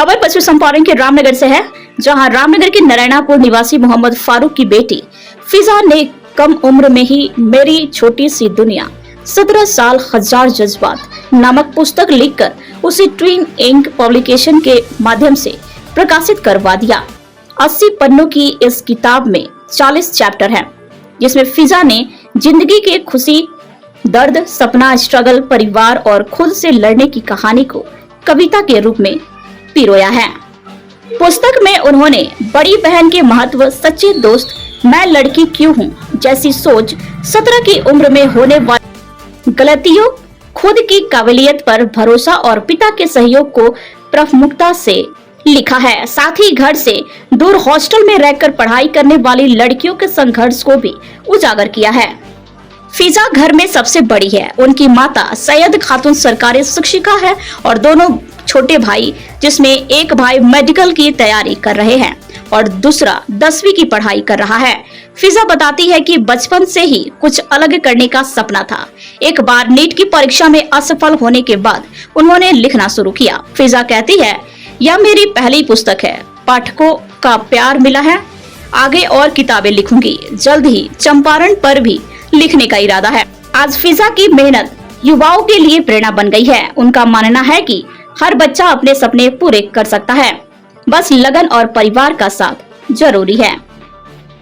खबर पश्चिम चंपारण के रामनगर से है, जहां रामनगर के नारायणापुर निवासी मोहम्मद फारूक की बेटी फिजा ने कम उम्र में ही मेरी छोटी सी दुनिया 17 साल हजार जज्बात नामक पुस्तक लिखकर उसे ट्विन इंक पब्लिकेशन के माध्यम से प्रकाशित करवा दिया। 80 पन्नों की इस किताब में 40 चैप्टर हैं, जिसमें फिजा ने जिंदगी के खुशी, दर्द, सपना, स्ट्रगल, परिवार और खुद से लड़ने की कहानी को कविता के रूप में पिरोया है। पुस्तक में उन्होंने बड़ी बहन के महत्व, सच्चे दोस्त, मैं लड़की क्यों हूँ जैसी सोच, 17 की उम्र में होने वाली गलतियों, खुद की काबिलियत पर भरोसा और पिता के सहयोग को प्रमुखता से लिखा है। साथ ही घर से दूर हॉस्टल में रहकर पढ़ाई करने वाली लड़कियों के संघर्ष को भी उजागर किया है। फिजा घर में सबसे बड़ी है। उनकी माता सैयद खातून सरकारी शिक्षिका है और दोनों छोटे भाई, जिसमें एक भाई मेडिकल की तैयारी कर रहे हैं और दूसरा 10वीं की पढ़ाई कर रहा है। फिजा बताती है कि बचपन से ही कुछ अलग करने का सपना था। एक बार नीट की परीक्षा में असफल होने के बाद उन्होंने लिखना शुरू किया। फिजा कहती है, यह मेरी पहली पुस्तक है, पाठकों का प्यार मिला है, आगे और किताबें लिखूंगी, जल्द ही चंपारण पर भी लिखने का इरादा है। आज फिजा की मेहनत युवाओं के लिए प्रेरणा बन गई है। उनका मानना है कि हर बच्चा अपने सपने पूरे कर सकता है, बस लगन और परिवार का साथ जरूरी है।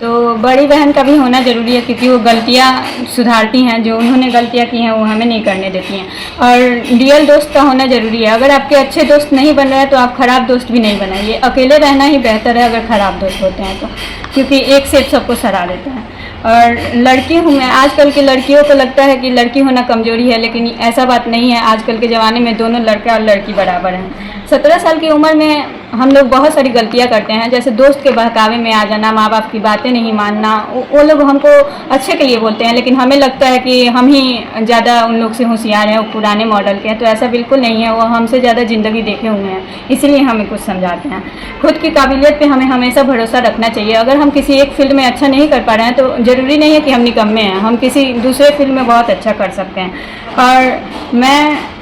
तो बड़ी बहन का भी होना ज़रूरी है, क्योंकि वो गलतियाँ सुधारती हैं, जो उन्होंने गलतियाँ की हैं वो हमें नहीं करने देती हैं। और रियल दोस्त का होना ज़रूरी है। अगर आपके अच्छे दोस्त नहीं बन रहे हैं तो आप खराब दोस्त भी नहीं बनाइए। अकेले रहना ही बेहतर है अगर खराब दोस्त होते हैं तो, क्योंकि एक सेब सबको सरा देता है। और लड़की हूँ मैं, आजकल की लड़कियों को लगता है कि लड़की होना कमज़ोरी है, लेकिन ऐसा बात नहीं है। आजकल के ज़माने में दोनों लड़का और लड़की बराबर हैं। 17 साल की उम्र में हम लोग बहुत सारी गलतियां करते हैं, जैसे दोस्त के बहकावे में आ जाना, माँ बाप की बातें नहीं मानना। वो लोग हमको अच्छे के लिए बोलते हैं, लेकिन हमें लगता है कि हम ही ज़्यादा उन लोग से होशियार हैं, वो पुराने मॉडल के हैं। तो ऐसा बिल्कुल नहीं है, वो हमसे ज़्यादा ज़िंदगी देखे हुए हैं, इसीलिए हमें कुछ समझाते हैं। खुद की काबिलियत पे हमें हमेशा भरोसा रखना चाहिए। अगर हम किसी एक फील्ड में अच्छा नहीं कर पा रहे हैं तो ज़रूरी नहीं है कि हम निकम्मे हैं, हम किसी दूसरे फील्ड में बहुत अच्छा कर सकते हैं। और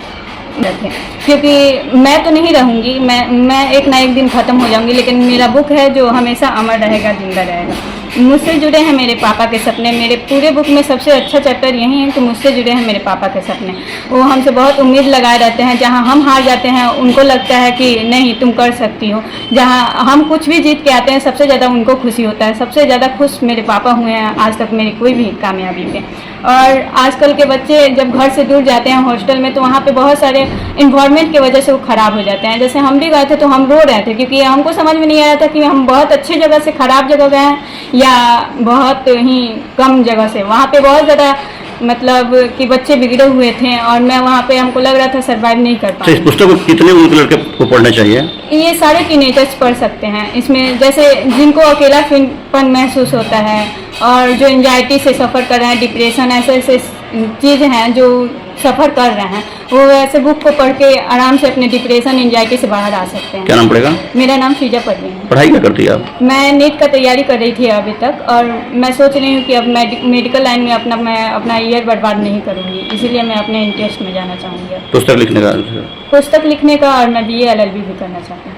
क्योंकि मैं तो नहीं रहूँगी, मैं एक ना एक दिन ख़त्म हो जाऊँगी, लेकिन मेरा बुक है जो हमेशा अमर रहेगा, जिंदा रहेगा। मुझसे जुड़े हैं मेरे पापा के सपने। मेरे पूरे बुक में सबसे अच्छा चैप्टर यही है कि मुझसे जुड़े हैं मेरे पापा के सपने। वो हमसे बहुत उम्मीद लगाए रहते हैं। जहाँ हम हार जाते हैं उनको लगता है कि नहीं तुम कर सकती हो। जहाँ हम कुछ भी जीत के आते हैं सबसे ज़्यादा उनको खुशी होता है। सबसे ज़्यादा खुश मेरे पापा हुए हैं आज तक मेरी कोई भी कामयाबी पे। और आजकल के बच्चे जब घर से दूर जाते हैं हॉस्टल में, तो वहाँ पे बहुत सारे इन्वायरमेंट की वजह से वो ख़राब हो जाते हैं। जैसे हम भी गए थे तो हम रो रहे थे, क्योंकि हमको समझ में नहीं आ रहा था कि हम बहुत अच्छे जगह से ख़राब जगह गए हैं या बहुत ही कम जगह से। वहाँ पे बहुत ज़्यादा मतलब कि बच्चे बिगड़े हुए थे और मैं वहाँ पे हमको लग रहा था सर्वाइव नहीं कर पाऊँ। इस पुस्तक को कितने उम्र के लड़के को पढ़ना चाहिए? ये सारे टीनेजर्स पढ़ सकते हैं। इसमें जैसे जिनको अकेलापन महसूस होता है और जो एंजाइटी से सफ़र कर रहे हैं, डिप्रेशन, ऐसे ऐसे चीज़ हैं जो सफ़र कर रहे हैं, वो ऐसे बुक को पढ़ के आराम से अपने डिप्रेशन, एंजाइटी से बाहर आ सकते हैं। क्या नाम पड़ेगा? मेरा नाम फिजा परवीन है। पढ़ाई क्या करती है आप? मैं नीट का तैयारी कर रही थी अभी तक, और मैं सोच रही हूँ कि अब मेडिकल लाइन में मैं अपना ईयर बर्बाद नहीं करूँगी, इसीलिए मैं अपने इंटरेस्ट में जाना चाहूँगी। पुस्तक लिखने का और मैं BA LLB भी करना चाहती हूँ।